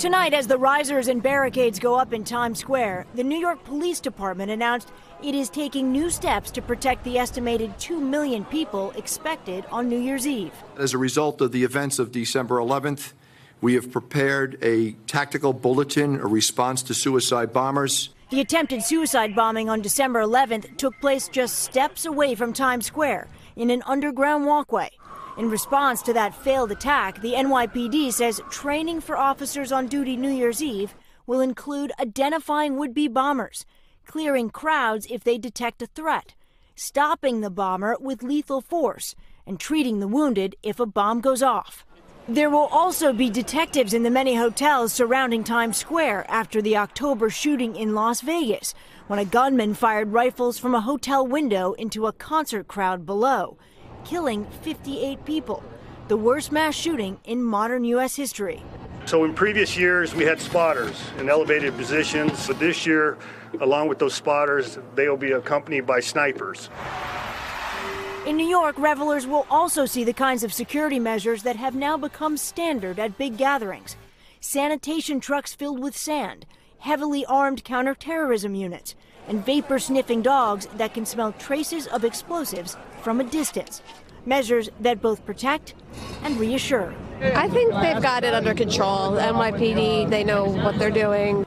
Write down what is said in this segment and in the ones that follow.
Tonight, as the risers and barricades go up in Times Square, the New York Police Department announced it is taking new steps to protect the estimated 2 million people expected on New Year's Eve. As a result of the events of December 11th, we have prepared a tactical bulletin, a response to suicide bombers. The attempted suicide bombing on December 11th took place just steps away from Times Square in an underground walkway. In response to that failed attack, the NYPD says training for officers on duty New Year's Eve will include identifying would-be bombers, clearing crowds if they detect a threat, stopping the bomber with lethal force, and treating the wounded if a bomb goes off. There will also be detectives in the many hotels surrounding Times Square after the October shooting in Las Vegas, when a gunman fired rifles from a hotel window into a concert crowd below, killing 58 people, the worst mass shooting in modern U.S. history. So in previous years, we had spotters in elevated positions, but this year, along with those spotters, they will be accompanied by snipers. In New York, revelers will also see the kinds of security measures that have now become standard at big gatherings. Sanitation trucks filled with sand, heavily armed counterterrorism units, and vapor-sniffing dogs that can smell traces of explosives from a distance. Measures that both protect and reassure. I think they've got it under control. NYPD, they know what they're doing.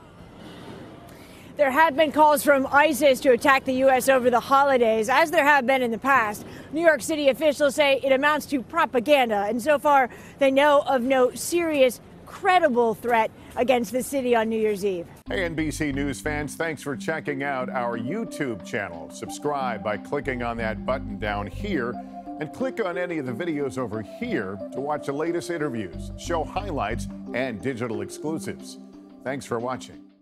There have been calls from ISIS to attack the U.S. over the holidays, as there have been in the past. New York City officials say it amounts to propaganda, and so far they know of no serious, credible threat against the city on New Year's Eve. Hey, NBC News fans, thanks for checking out our YouTube channel. Subscribe by clicking on that button down here, and click on any of the videos over here to watch the latest interviews, show highlights, and digital exclusives. Thanks for watching.